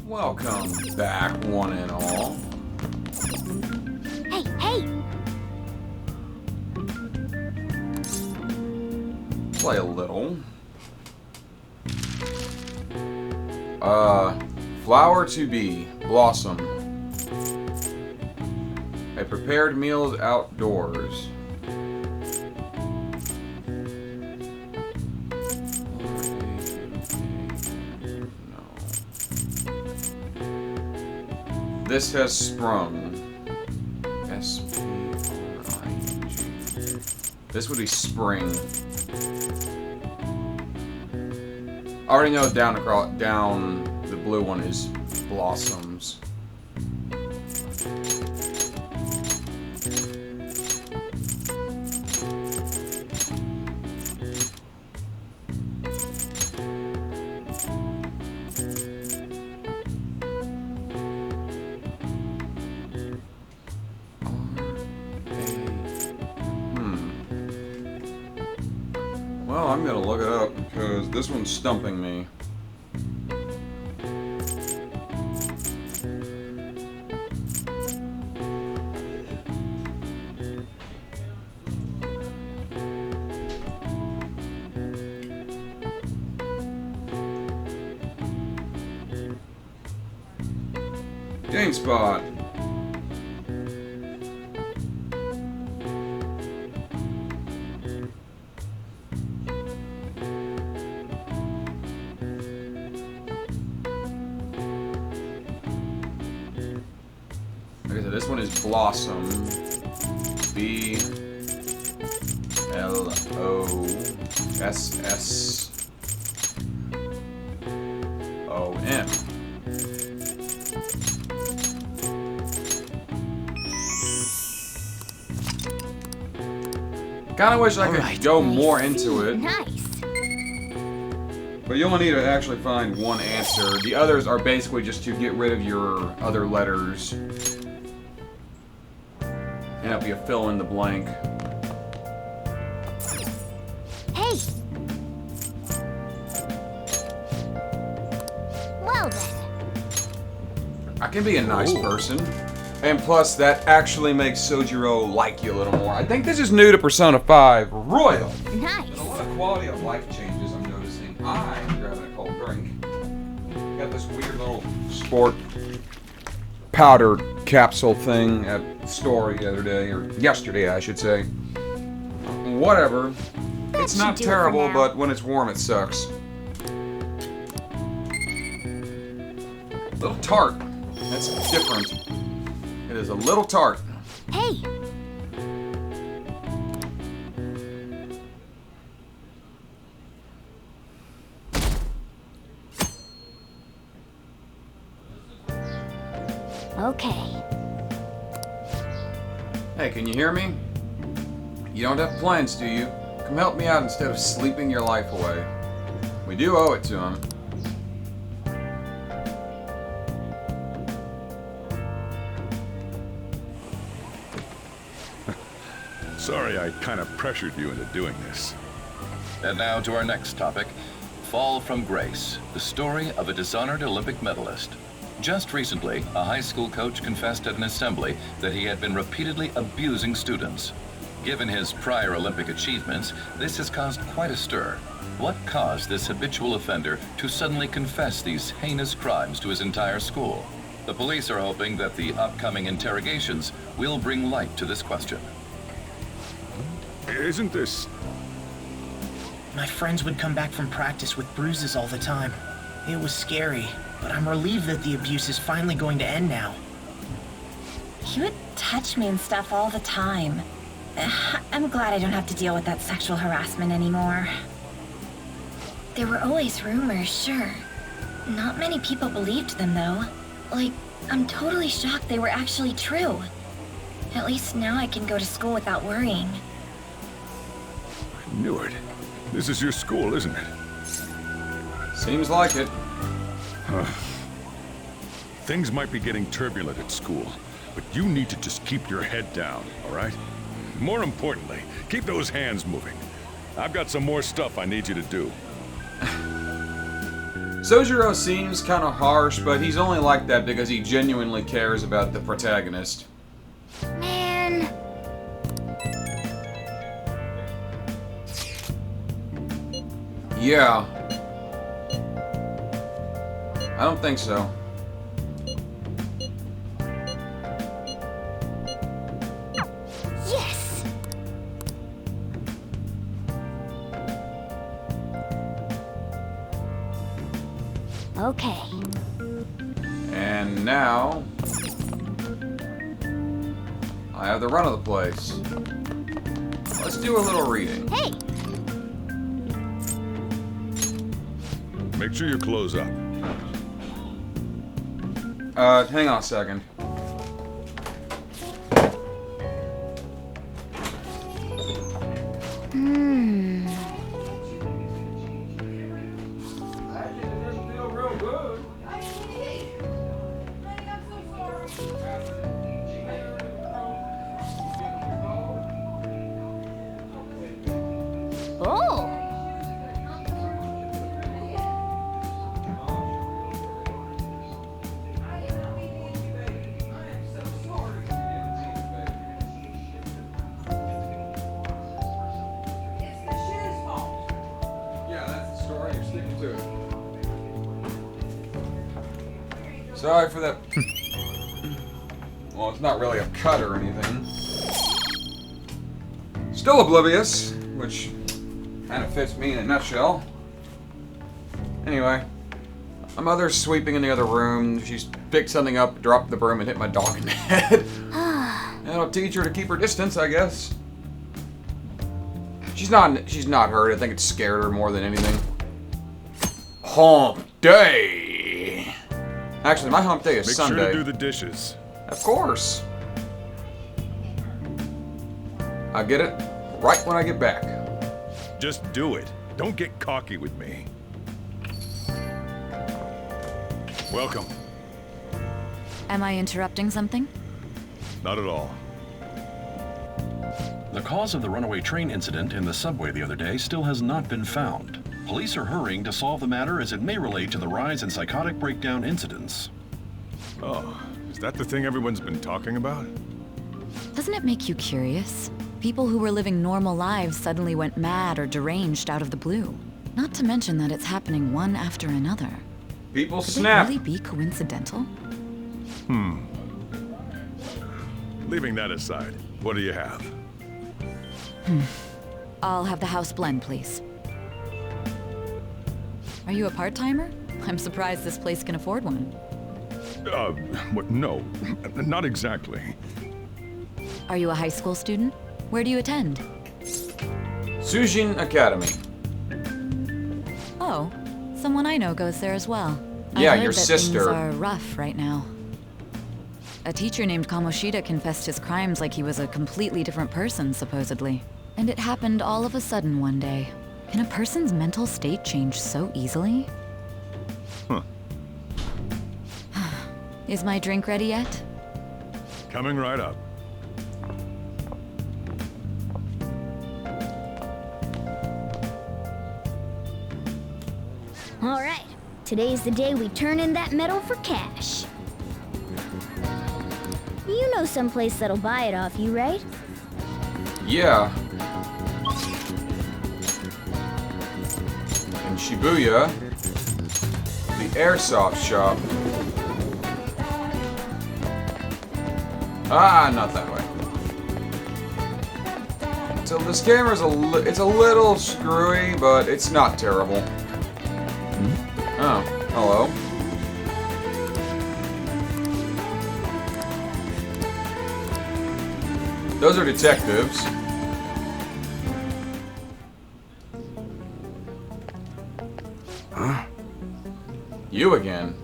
Welcome back, one and all. Hey, hey! Play a little. Flower to be, blossom. A prepared meals outdoors. This has sprung. S-P-R-I-N-G. This would be spring. I already know down the blue one is blossoms. Well, I'm gonna look it up because this one's stumping me. GameSpot. Okay, so this one is Blossom. B-L-O-S-S-O-M. Kinda wish I could go more into it. Nice. But you only need to actually find one answer. The others are basically just to get rid of your other letters. And help you fill in the blank. Hey! Well then. I can be a nice person. And plus, that actually makes Sojiro like you a little more. I think this is new to Persona 5 Royal. Nice. There's a lot of quality of life changes I'm noticing. I'm grabbing a cold drink. Got this weird little sport powder capsule thing at the store the other day, or yesterday, I should say. Whatever. It's not terrible, but when it's warm, it sucks. Little tart. That's different. It is a little tart. Hey! Okay. Hey, can you hear me? You don't have plans, do you? Come help me out instead of sleeping your life away. We do owe it to him. Sorry I kind of pressured you into doing this. And now to our next topic, Fall from Grace, the story of a dishonored Olympic medalist. Just recently, a high school coach confessed at an assembly that he had been repeatedly abusing students. Given his prior Olympic achievements, this has caused quite a stir. What caused this habitual offender to suddenly confess these heinous crimes to his entire school? The police are hoping that the upcoming interrogations will bring light to this question. Isn't this... My friends would come back from practice with bruises all the time. It was scary, but I'm relieved that the abuse is finally going to end now. He would touch me and stuff all the time. I'm glad I don't have to deal with that sexual harassment anymore. There were always rumors, sure. Not many people believed them, though. Like, I'm totally shocked they were actually true. At least now I can go to school without worrying. I knew it. This is your school, isn't it? Seems like it. Things might be getting turbulent at school, but you need to just keep your head down, all right? More importantly, keep those hands moving. I've got some more stuff I need you to do. Sojiro seems kind of harsh, but he's only like that because he genuinely cares about the protagonist. Man. Yeah. I don't think so. Yes. Okay. And now I have the run of the place. Let's do a little reading. Hey. Make sure you close up. Hang on a second. Hmm. Oh. Yeah, that's the story. You're sticking to it. Sorry for that. Well, it's not really a cut or anything. Still oblivious, which kind of fits me in a nutshell. Anyway, my mother's sweeping in the other room. She's picked something up, dropped the broom, and hit my dog in the head. That'll teach her to keep her distance, I guess. She's not hurt. I think it scared her more than anything. Hump day. Actually, my hump day is Make Sunday. sure to do the dishes. Of course. I'll get it right when I get back. Just do it. Don't get cocky with me. Welcome. Am I interrupting something? Not at all. The cause of the runaway train incident in the subway the other day still has not been found. Police are hurrying to solve the matter as it may relate to the rise in psychotic breakdown incidents. Oh, is that the thing everyone's been talking about? Doesn't it make you curious? People who were living normal lives suddenly went mad or deranged out of the blue. Not to mention that it's happening one after another. People Could snap. it really be coincidental? Leaving that aside, what do you have? I'll have the house blend, please. Are you a part-timer? I'm surprised this place can afford one. What? No, not exactly. Are you a high school student? Where do you attend? Sujin Academy. Oh, someone I know goes there as well. Yeah, I've heard your that sister. Things are rough right now. A teacher named Kamoshida confessed his crimes like he was a completely different person, supposedly. And it happened all of a sudden one day. Can a person's mental state change so easily? Huh. Is my drink ready yet? Coming right up. All right. Today's the day we turn in that metal for cash. You know someplace that'll buy it off you, right? Yeah. In Shibuya, the airsoft shop. Ah, not that way. So this camera's it's a little screwy, but it's not terrible. Oh, hello. Those are detectives. Huh? You again?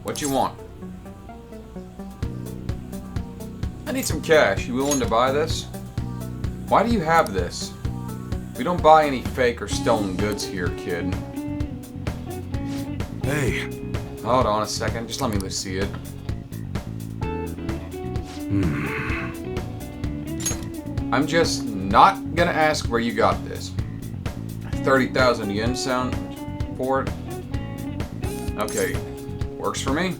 What you want? I need some cash. You willing to buy this? Why do you have this? We don't buy any fake or stolen goods here, kid. Hey. Hold on a second. Just let me see it. I'm just not gonna ask where you got this. 30,000 yen sound for it? Okay, works for me.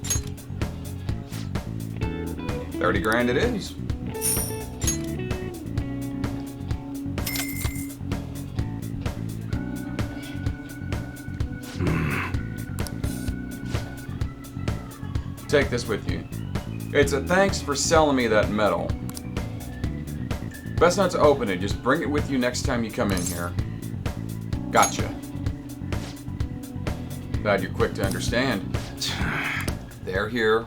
30 grand it is. Take this with you. It's a thanks for selling me that metal. Best not to open it, just bring it with you next time you come in here. Gotcha. Glad you're quick to understand. They're here.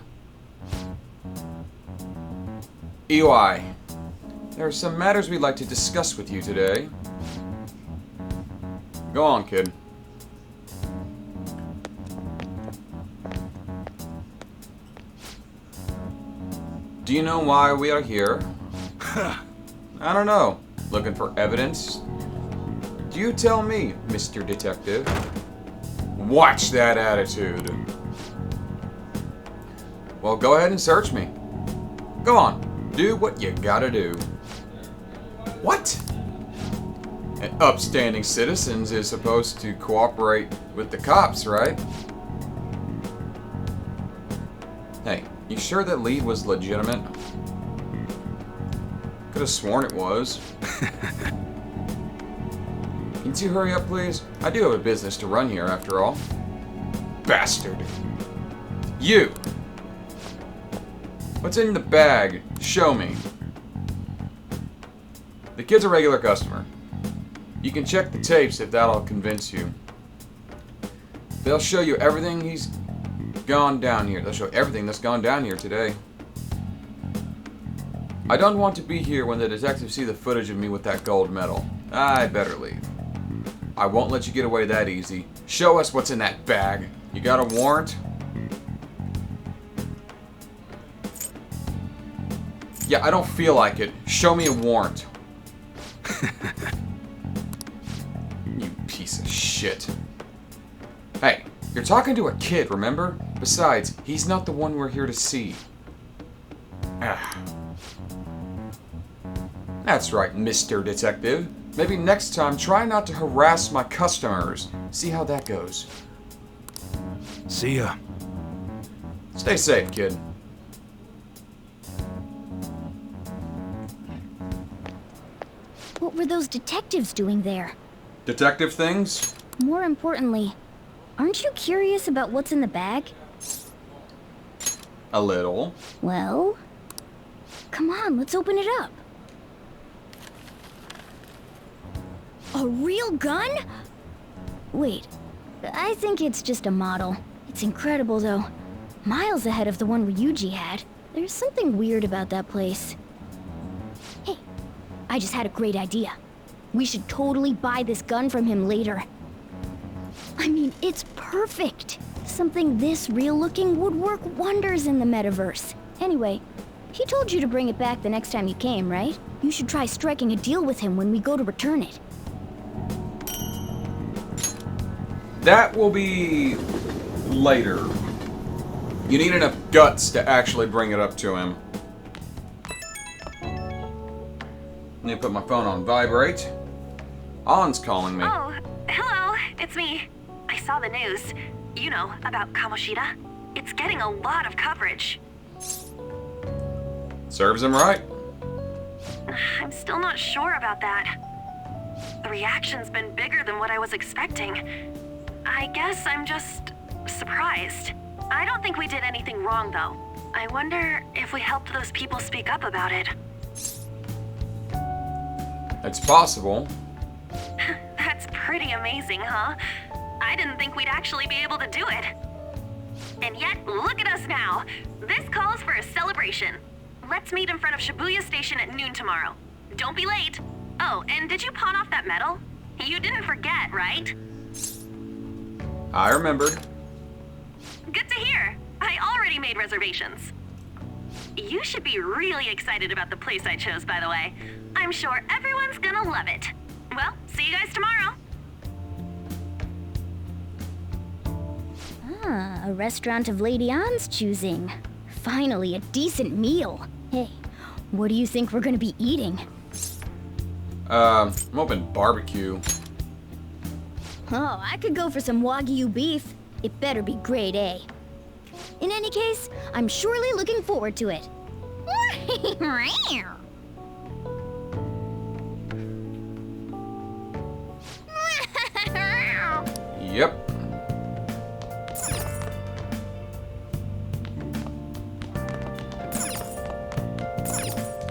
EY, there are some matters we'd like to discuss with you today. Go on, kid. Do you know why we are here? I don't know. Looking for evidence? Do you tell me, Mr. Detective? Watch that attitude. Well, go ahead and search me. Go on. Do what you gotta do. What? An upstanding citizen is supposed to cooperate with the cops, right? Hey, you sure that lead was legitimate? Could have sworn it was. Can you hurry up, please? I do have a business to run here, after all. Bastard. You! What's in the bag? Show me. The kid's a regular customer. You can check the tapes if that'll convince you. They'll show you everything he's gone down here. They'll show everything that's gone down here today. I don't want to be here when the detectives see the footage of me with that gold medal. I better leave. I won't let you get away that easy. Show us what's in that bag. You got a warrant? Yeah, I don't feel like it. Show me a warrant. You piece of shit. Hey, you're talking to a kid, remember? Besides, he's not the one we're here to see. Ah. That's right, Mr. Detective. Maybe next time, try not to harass my customers. See how that goes. See ya. Stay safe, kid. What were those detectives doing there? Detective things? More importantly, aren't you curious about what's in the bag? A little. Well, come on, let's open it up. A real gun? Wait, I think it's just a model. It's incredible, though. Miles ahead of the one Ryuji had. There's something weird about that place. Hey, I just had a great idea. We should totally buy this gun from him later. I mean, it's perfect. Something this real-looking would work wonders in the metaverse. Anyway, he told you to bring it back the next time you came, right? You should try striking a deal with him when we go to return it. That will be later. You need enough guts to actually bring it up to him. Let me put my phone on vibrate. An's calling me. Oh, hello, it's me. I saw the news. You know, about Kamoshida. It's getting a lot of coverage. Serves him right. I'm still not sure about that. The reaction's been bigger than what I was expecting. I guess I'm just surprised. I don't think we did anything wrong, though. I wonder if we helped those people speak up about it. It's possible. That's pretty amazing, huh? I didn't think we'd actually be able to do it. And yet, look at us now. This calls for a celebration. Let's meet in front of Shibuya Station at noon tomorrow. Don't be late. Oh, and did you pawn off that medal? You didn't forget, right? I remembered. Good to hear. I already made reservations. You should be really excited about the place I chose, by the way. I'm sure everyone's gonna love it. Well, see you guys tomorrow. Ah, a restaurant of Lady An's choosing. Finally, a decent meal. Hey, what do you think we're gonna be eating? I'm hoping barbecue. Oh, I could go for some Wagyu beef. It better be grade A. In any case, I'm surely looking forward to it. Yep.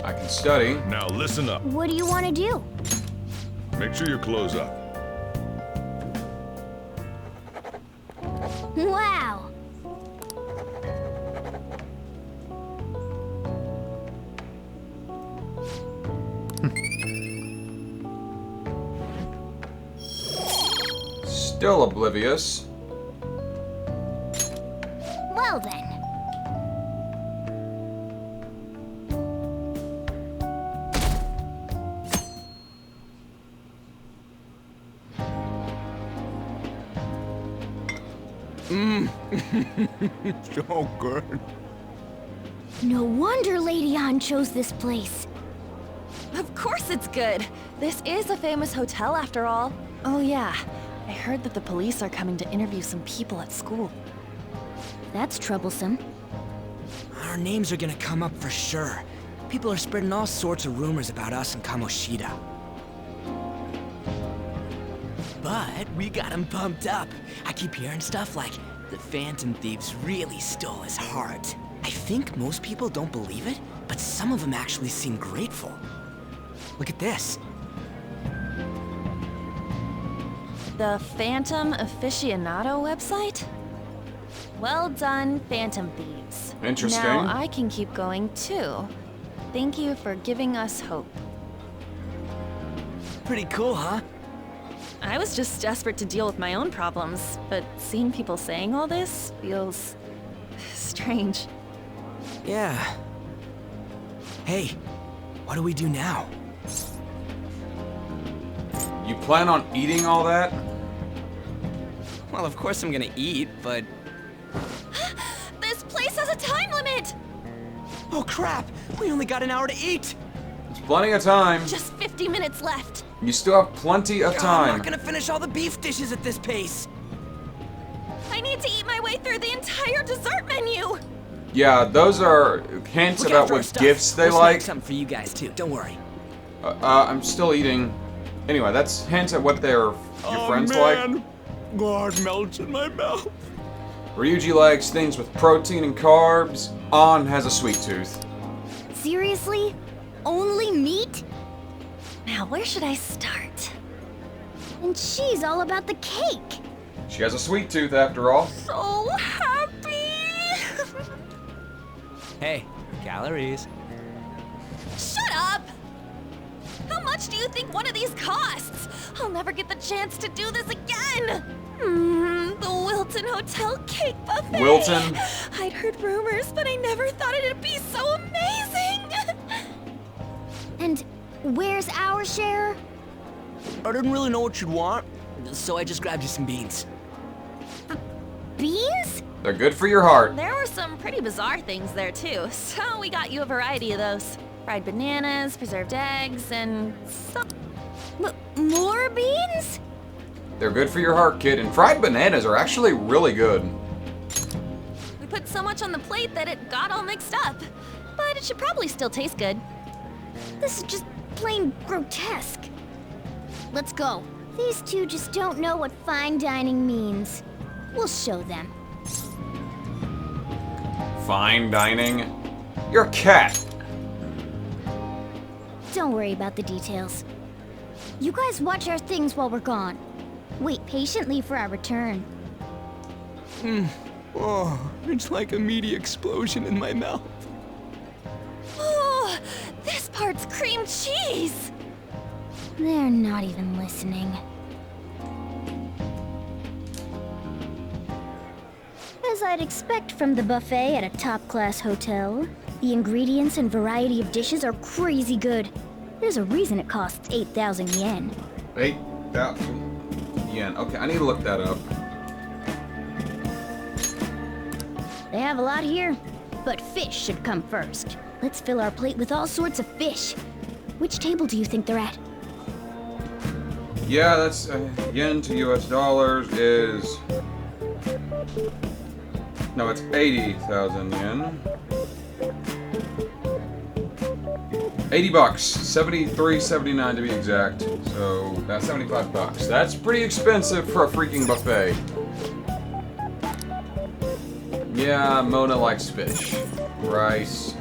I can study. Now listen up. What do you want to do? Make sure your clothes up. Wow! Still oblivious. Well then. So good. No wonder Lady Ann chose this place. Of course it's good. This is a famous hotel after all. Oh yeah, I heard that the police are coming to interview some people at school. That's troublesome. Our names are gonna come up for sure. People are spreading all sorts of rumors about us and Kamoshida. But we got him pumped up. I keep hearing stuff like, the Phantom Thieves really stole his heart. I think most people don't believe it, but some of them actually seem grateful. Look at this. The Phantom Aficionado website? Well done, Phantom Thieves. Interesting. Now I can keep going too. Thank you for giving us hope. Pretty cool, huh? I was just desperate to deal with my own problems, but seeing people saying all this feels strange. Yeah. Hey, what do we do now? You plan on eating all that? Well, of course I'm gonna eat, but... This place has a time limit! Oh crap! We only got an hour to eat! There's plenty of time. Just 50 minutes left. You still have plenty of I'm time. not gonna finish all the beef dishes at this pace! I need to eat my way through the entire dessert menu! Yeah, those are hints Look about after our what stuff. gifts they We'll snack like. something for you guys too, don't worry. I'm still eating. Anyway, that's hints at what your friends like. God melts in my mouth. Ryuji likes things with protein and carbs. An has a sweet tooth. Seriously? Only meat? Now, where should I start? And she's all about the cake. She has a sweet tooth after all. So happy! Hey, calories. Shut up! How much do you think one of these costs? I'll never get the chance to do this again! The Wilton Hotel Cake Buffet! Wilton? I'd heard rumors, but I never thought it'd be so amazing! And where's our share? I didn't really know what you'd want, so I just grabbed you some beans. Beans? They're good for your heart. There were some pretty bizarre things there too, so we got you a variety of those. Fried bananas, preserved eggs, and some... More beans? They're good for your heart, kid. And fried bananas are actually really good. We put so much on the plate that it got all mixed up. But it should probably still taste good. This is just plain grotesque. Let's go. These two just don't know what fine dining means. We'll show them. Fine dining? You're a cat. Don't worry about the details. You guys watch our things while we're gone. Wait patiently for our return. Oh, it's like a meaty explosion in my mouth. Oh, this part's cream cheese! They're not even listening. As I'd expect from the buffet at a top-class hotel, the ingredients and variety of dishes are crazy good. There's a reason it costs 8,000 yen. 8,000 yen. Okay, I need to look that up. They have a lot here, but fish should come first. Let's fill our plate with all sorts of fish. Which table do you think they're at? Yeah, that's yen to US dollars is No, it's 80,000 yen. 80 bucks. 73.79 to be exact. So that's 75 bucks. That's pretty expensive for a freaking buffet. Yeah, Mona likes fish. Rice.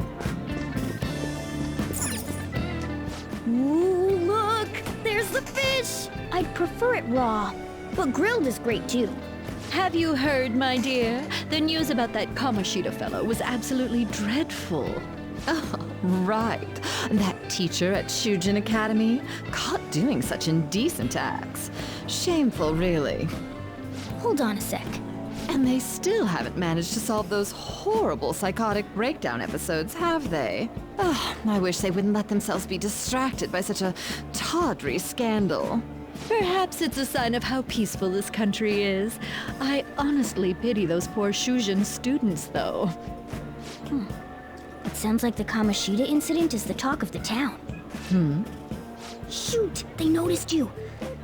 Ooh, look! There's the fish! I'd prefer it raw, but grilled is great too. Have you heard, my dear? The news about that Kamoshida fellow was absolutely dreadful. Oh, right. That teacher at Shujin Academy, caught doing such indecent acts. Shameful, really. Hold on a sec. And they still haven't managed to solve those horrible psychotic breakdown episodes, have they? Oh, I wish they wouldn't let themselves be distracted by such a tawdry scandal. Perhaps it's a sign of how peaceful this country is. I honestly pity those poor Shujin students, though. It sounds like the Kamoshida incident is the talk of the town. Shoot! They noticed you!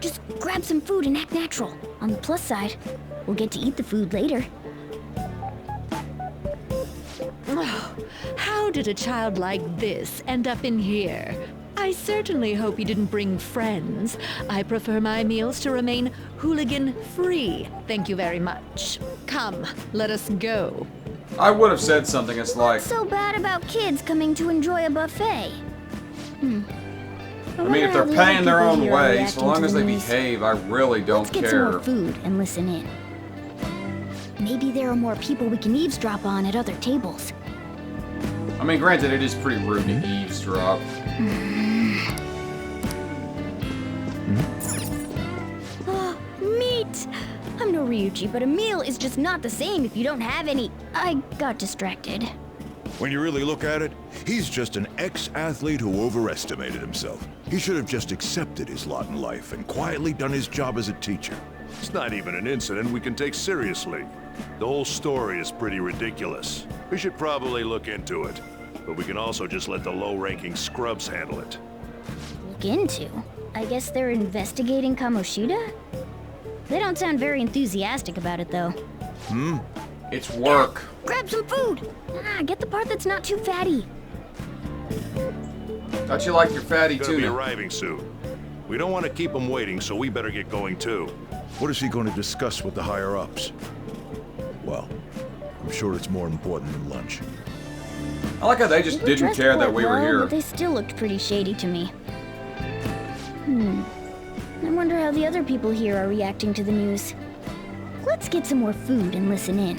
Just grab some food and act natural. On the plus side, we'll get to eat the food later. Oh, how did a child like this end up in here? I certainly hope he didn't bring friends. I prefer my meals to remain hooligan-free. Thank you very much. Come, let us go. I would have said something. It's like, What's so bad about kids coming to enjoy a buffet? I mean, if they're paying their own way, so long as they behave, I really don't Let's get some more care. food and listen in. Maybe there are more people we can eavesdrop on at other tables. I mean, granted, it is pretty rude to eavesdrop. Oh, meat! I'm no Ryuji, but a meal is just not the same if you don't have any. I got distracted. When you really look at it, he's just an ex-athlete who overestimated himself. He should have just accepted his lot in life and quietly done his job as a teacher. It's not even an incident we can take seriously. The whole story is pretty ridiculous. We should probably look into it. But we can also just let the low-ranking scrubs handle it. Look into? I guess they're investigating Kamoshida? They don't sound very enthusiastic about it, though. It's work. Grab some food! Get the part that's not too fatty. Thought you liked your fatty Gonna be tuna. arriving soon. We don't want to keep him waiting, so we better get going too. What is he going to discuss with the higher-ups? Well, I'm sure it's more important than lunch. I like how they just They were didn't dressed care that quite we were well, here. But they still looked pretty shady to me. I wonder how the other people here are reacting to the news. Let's get some more food and listen in.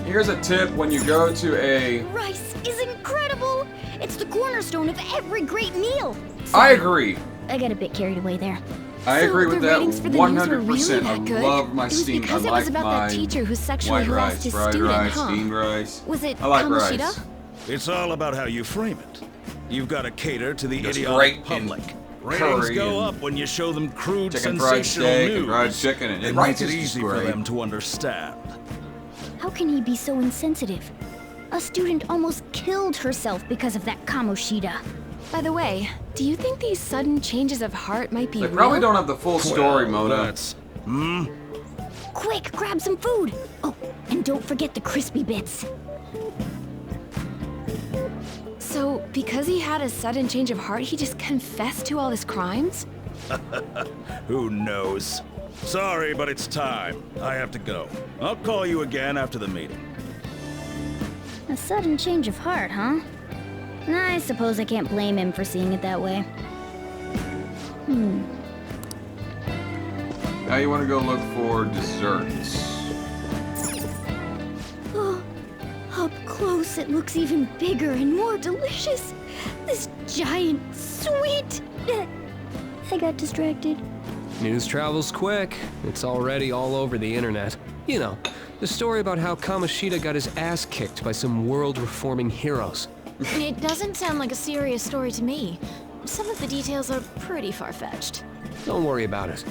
Here's a tip when you go to a... Rice is incredible! It's the cornerstone of every great meal! I agree. I got a bit carried away there. I agree with the that ratings for the news were 100%. really that good? I love my It was steamed. I because it like was about my that teacher who sexually white harassed rice, his fried student, rice, huh? steamed rice. Was it I like Kamoshida? rice. It's all about how you frame it. You've got to cater to the It's idiotic great in public. Ratings curry go and up when you show them crude, chicken fried sensational steak news. and fried chicken and and rice make it is just easy for great. them to understand. How can he be so insensitive? A student almost killed herself because of that Kamoshida. By the way, do you think these sudden changes of heart might be They real? probably don't have the full story, Well, Mona. that's... Quick, grab some food! Oh, and don't forget the crispy bits. So, because he had a sudden change of heart, he just confessed to all his crimes? Who knows? Sorry, but it's time. I have to go. I'll call you again after the meeting. A sudden change of heart, huh? I suppose I can't blame him for seeing it that way. Now you want to go look for desserts. Oh, up close it looks even bigger and more delicious. This giant sweet... I got distracted. News travels quick. It's already all over the internet. You know, the story about how Kamoshida got his ass kicked by some world-reforming heroes. It doesn't sound like a serious story to me. Some of the details are pretty far-fetched. Don't worry about it.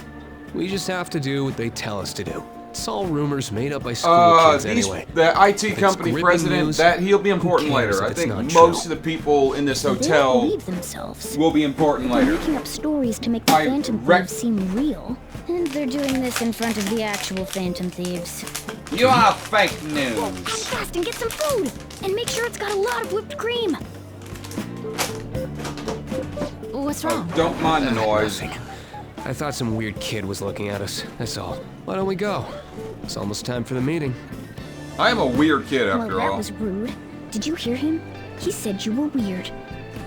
We just have to do what they tell us to do. It's all rumors made up by school kids anyway. The IT If it's company gripping president, news, that he'll be who important cares later. if I it's think not most true? of the people in this They don't hotel believe themselves. will be important They're later. making up stories to make the Phantom Thieves seem real. And they're doing this in front of the actual Phantom Thieves. You are fake news. Whoa, fast and get some food! And make sure it's got a lot of whipped cream! What's wrong? Don't mind the noise. I thought some weird kid was looking at us, that's all. Why don't we go? It's almost time for the meeting. I am a weird kid after Well, that all. was rude. Did you hear him? He said you were weird.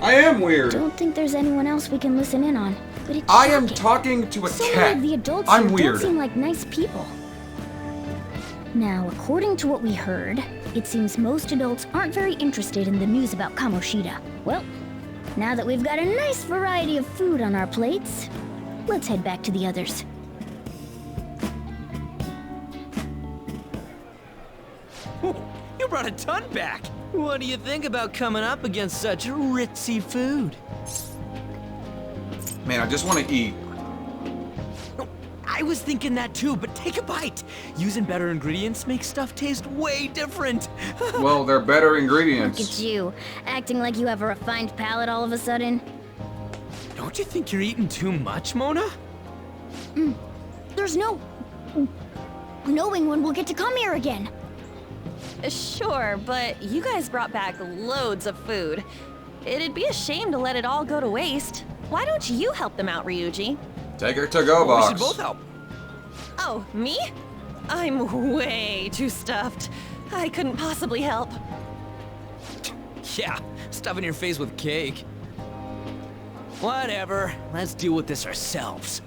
I am weird. Don't think there's anyone else we can listen in on, but it's I am shocking. talking to a So cat. many of the adults I'm here weird. don't seem like nice people. Now, according to what we heard, it seems most adults aren't very interested in the news about Kamoshida. Well, now that we've got a nice variety of food on our plates, let's head back to the others. You brought a ton back. What do you think about coming up against such ritzy food? Man, I just want to eat. I was thinking that too, but take a bite. Using better ingredients makes stuff taste way different. Well, they're better Look ingredients. at you, acting like you have a refined palate all of a sudden. Don't you think you're eating too much, Mona? There's no knowing when we'll get to come here again. Sure, but you guys brought back loads of food. It'd be a shame to let it all go to waste. Why don't you help them out, Ryuji? Take her to-go box. We should both help. Oh, me? I'm way too stuffed. I couldn't possibly help. Yeah, stuffing your face with cake. Whatever, let's deal with this ourselves.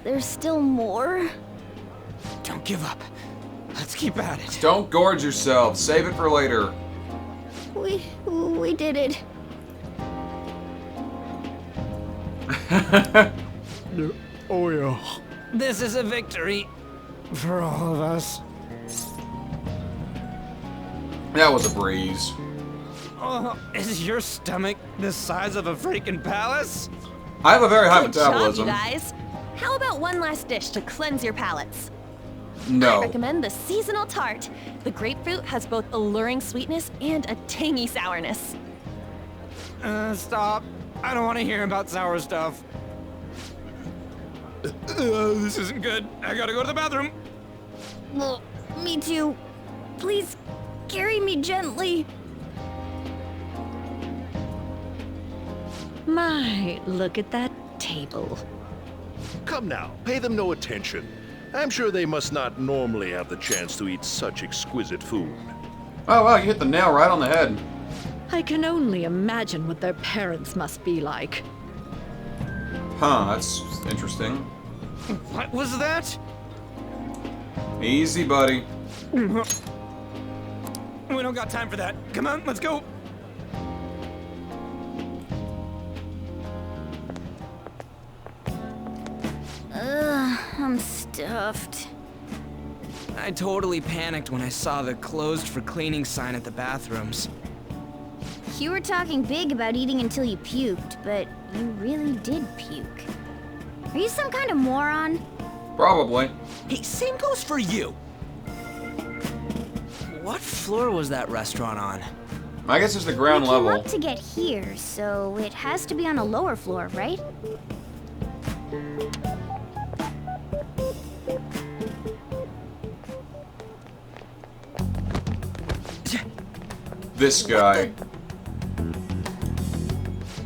There's still more? Don't give up. Let's keep at it. Don't gorge yourself. Save it for later. We did it. Oh yeah. This is a victory for all of us. That was a breeze. Oh, is your stomach the size of a freaking palace? I have a very high Good job, metabolism. you guys. How about one last dish to cleanse your palates? I No. recommend the seasonal tart. The grapefruit has both alluring sweetness and a tangy sourness. Stop. I don't want to hear about sour stuff. This isn't good. I gotta go to the bathroom. Well, me too. Please, carry me gently. My, look at that table. Come now, pay them no attention. I'm sure they must not normally have the chance to eat such exquisite food. Oh, wow, you hit the nail right on the head. I can only imagine what their parents must be like. Huh, that's interesting. What was that? Easy, buddy. We don't got time for that. Come on, let's go. I'm stuffed. I totally panicked when I saw the closed for cleaning sign at the bathrooms. You were talking big about eating until you puked, but you really did puke. Are you some kind of moron? Probably. Hey, same goes for you. What floor was that restaurant on? I guess it's the ground We came level. up to get here, so it has to be on a lower floor, right? This guy.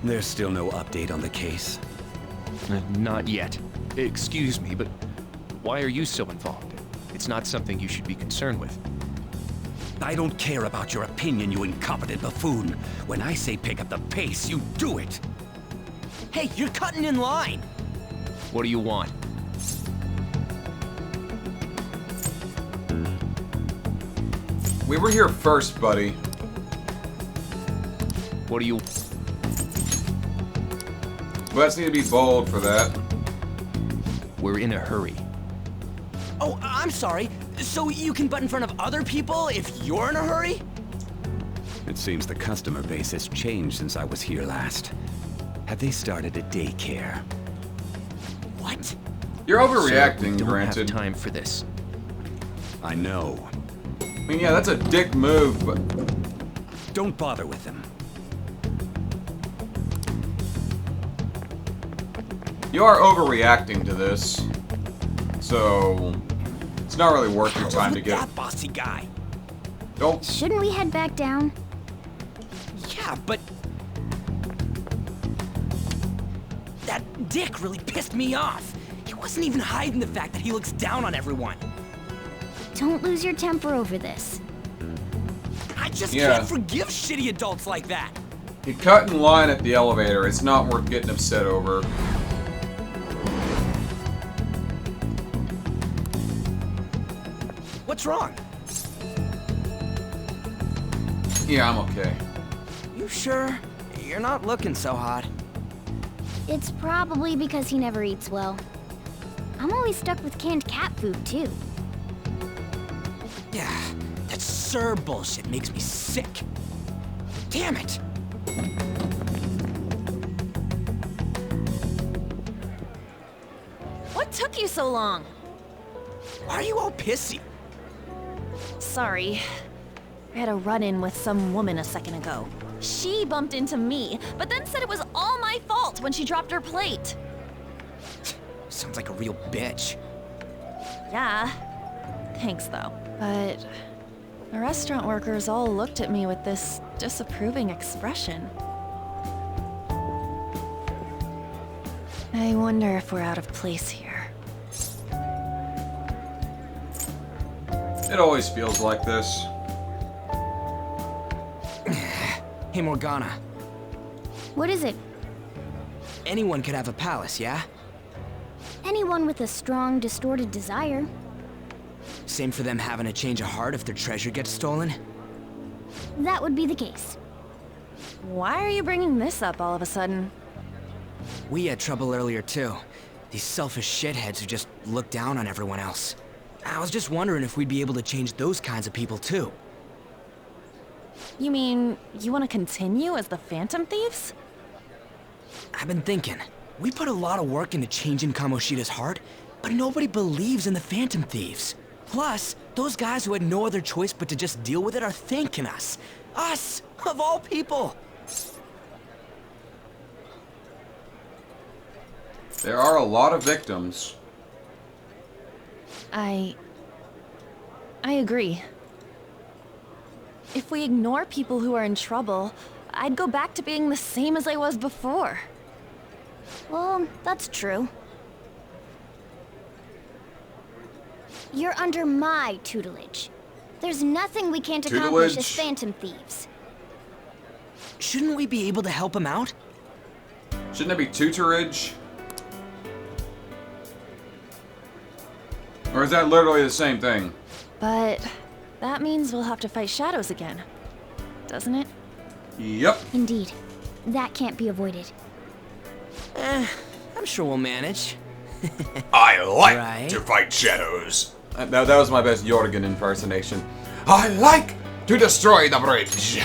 There's still no update on the case. Not yet. Excuse me, but why are you so involved? It's not something you should be concerned with. I don't care about your opinion, you incompetent buffoon. When I say pick up the pace, you do it. Hey, you're cutting in line. What do you want? We were here first, buddy. What do you... Let's need to be bold for that. We're in a hurry. Oh, I'm sorry. So you can butt in front of other people if you're in a hurry? It seems the customer base has changed since I was here last. Have they started a daycare? What? You're overreacting, Sir, we granted. don't have time for this. I know. I mean, yeah, that's a dick move, but... Don't bother with him. You are overreacting to this. So... It's not really worth your time to get... That bossy guy. Don't... Shouldn't we head back down? Yeah, but... That dick really pissed me off. He wasn't even hiding the fact that he looks down on everyone. Don't lose your temper over this. I just can't forgive shitty adults like that. You cut in line at the elevator. It's not worth getting upset over. What's wrong? Yeah, I'm okay. You sure? You're not looking so hot. It's probably because he never eats well. I'm always stuck with canned cat food, too. Yeah, that Sir bullshit makes me sick. Damn it! What took you so long? Why are you all pissy? Sorry. I had a run-in with some woman a second ago. She bumped into me, but then said it was all my fault when she dropped her plate. Sounds like a real bitch. Yeah. Thanks, though. But the restaurant workers all looked at me with this disapproving expression. I wonder if we're out of place here. It always feels like this. Hey, Morgana. What is it? Anyone could have a palace, yeah? Anyone with a strong, distorted desire. Same for them having a change of heart if their treasure gets stolen? That would be the case. Why are you bringing this up all of a sudden? We had trouble earlier, too. These selfish shitheads who just look down on everyone else. I was just wondering if we'd be able to change those kinds of people, too. You mean, you want to continue as the Phantom Thieves? I've been thinking. We put a lot of work into changing Kamoshida's heart, but nobody believes in the Phantom Thieves. Plus, those guys who had no other choice but to just deal with it are thanking us. Us, of all people. There are a lot of victims. I agree. If we ignore people who are in trouble, I'd go back to being the same as I was before. Well, that's true. You're under my tutelage. There's nothing we can't accomplish as Phantom Thieves. Shouldn't we be able to help him out? Shouldn't it be tutorage? Or is that literally the same thing? But that means we'll have to fight shadows again, doesn't it? Yep. Indeed. That can't be avoided. I'm sure we'll manage. I like to fight shadows. That was my best Jorgen impersonation. I like to destroy the bridge.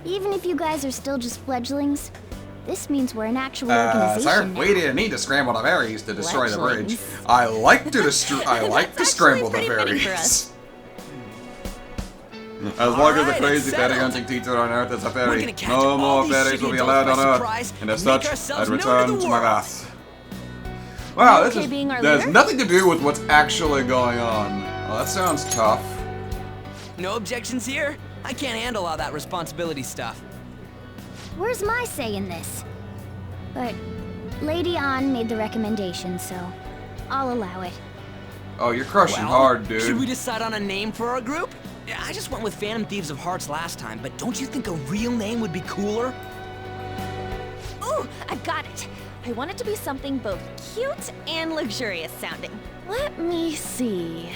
Even if you guys are still just fledglings, this means we're an actual organization Sir, now. we didn't need to scramble the berries to destroy the bridge. Fledglings. I like to scramble the berries. As long as the crazy fairy hunting teacher on Earth is a fairy, no more fairies will be allowed on Earth, and as such, I'd return to my class. Wow, this is, there's nothing to do with what's actually going on. Well, that sounds tough. No objections here? I can't handle all that responsibility stuff. Where's my say in this? But Lady An made the recommendation, so I'll allow it. Oh, you're crushing hard, dude. Should we decide on a name for our group? I just went with Phantom Thieves of Hearts last time, but don't you think a real name would be cooler? Ooh, I've got it. I want it to be something both cute and luxurious sounding. Let me see.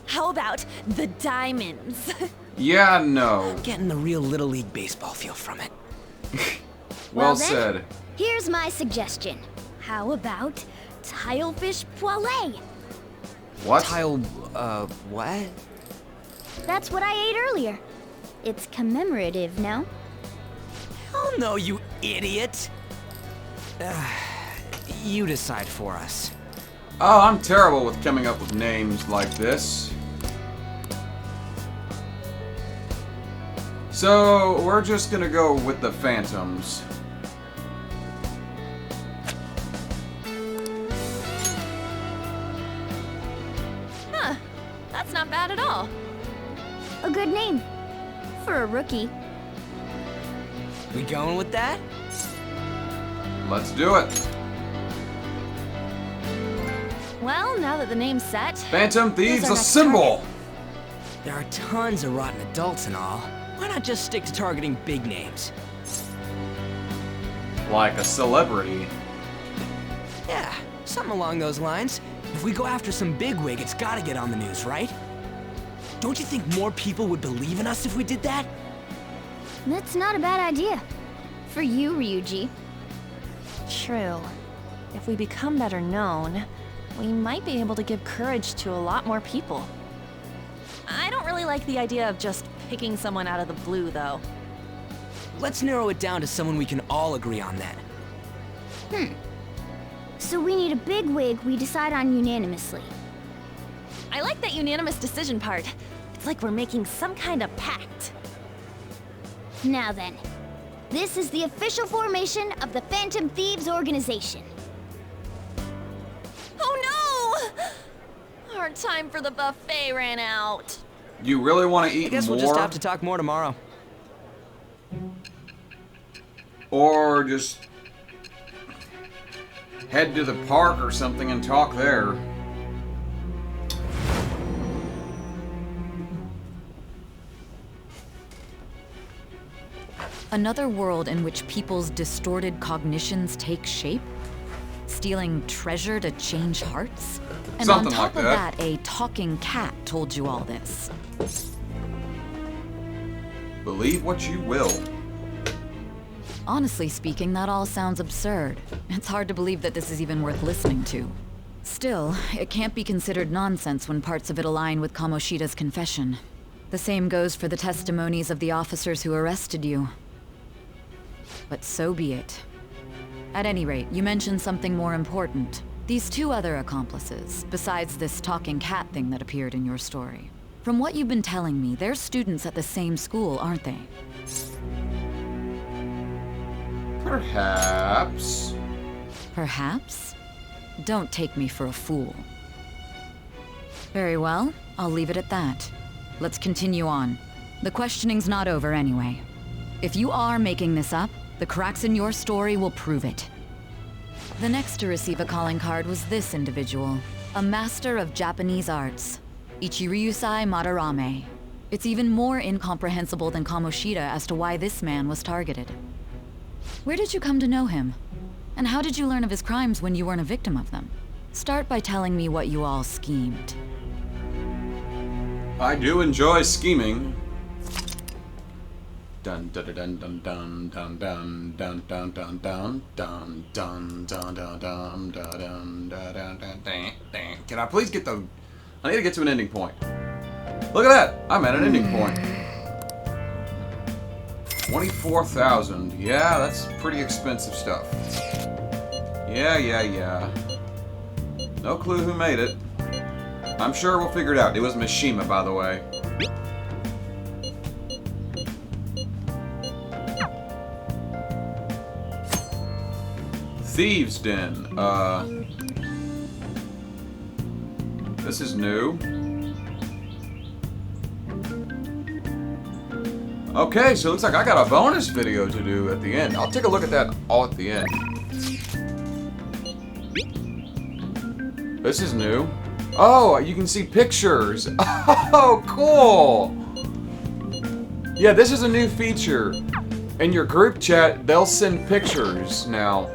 How about the Diamonds? Yeah, no. Getting the real Little League Baseball feel from it. Well then, said. Here's my suggestion. How about Tilefish Poêlée? What? What? That's what I ate earlier. It's commemorative now. Oh no, you idiot! You decide for us. Oh, I'm terrible with coming up with names like this. So, we're just gonna go with the Phantoms. Huh. That's not bad at all. A good name. For a rookie. We going with that? Let's do it. Well, now that the name's set... Phantom Thieves here's our next Assemble! target. There are tons of rotten adults and all. Why not just stick to targeting big names? Like a celebrity. Yeah, something along those lines. If we go after some bigwig, it's gotta get on the news, right? Don't you think more people would believe in us if we did that? That's not a bad idea. For you, Ryuji. True. If we become better known, we might be able to give courage to a lot more people. I don't really like the idea of just picking someone out of the blue, though. Let's narrow it down to someone we can all agree on then. So we need a big wig we decide on unanimously. I like that unanimous decision part. It's like we're making some kind of pact. Now then, this is the official formation of the Phantom Thieves organization. Oh no! Our time for the buffet ran out. You really want to eat more? I guess we'll just have to talk more tomorrow. Or just head to the park or something and talk there. Another world in which people's distorted cognitions take shape? Stealing treasure to change hearts? And Something on top like of that. that, a talking cat told you all this. Believe what you will. Honestly speaking, that all sounds absurd. It's hard to believe that this is even worth listening to. Still, it can't be considered nonsense when parts of it align with Kamoshida's confession. The same goes for the testimonies of the officers who arrested you. But so be it. At any rate, you mentioned something more important. These two other accomplices, besides this talking cat thing that appeared in your story. From what you've been telling me, they're students at the same school, aren't they? Perhaps. Perhaps? Don't take me for a fool. Very well, I'll leave it at that. Let's continue on. The questioning's not over anyway. If you are making this up, the cracks in your story will prove it. The next to receive a calling card was this individual, a master of Japanese arts, Ichiryusai Madarame. It's even more incomprehensible than Kamoshida as to why this man was targeted. Where did you come to know him? And how did you learn of his crimes when you weren't a victim of them? Start by telling me what you all schemed. I do enjoy scheming. Dun dun dun dun dun dun dun dun dun dun dun dun dun dun dun dun dun dun dun dun. Can I please get the? I need to get to an ending point. Look at that! I'm at an ending point. 24,000. Yeah, that's pretty expensive stuff. Yeah. No clue who made it. I'm sure we'll figure it out. It was Mishima, by the way. Thieves Den. This is new. Okay, so it looks like I got a bonus video to do at the end. I'll take a look at that all at the end. This is new. Oh, you can see pictures. Oh, cool. Yeah, this is a new feature. In your group chat, they'll send pictures now.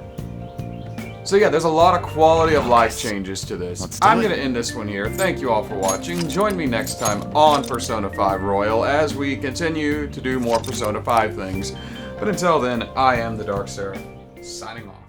So yeah, there's a lot of quality of life changes to this. I'm going to end this one here. Thank you all for watching. Join me next time on Persona 5 Royal as we continue to do more Persona 5 things. But until then, I am the Dark Seraph, signing off.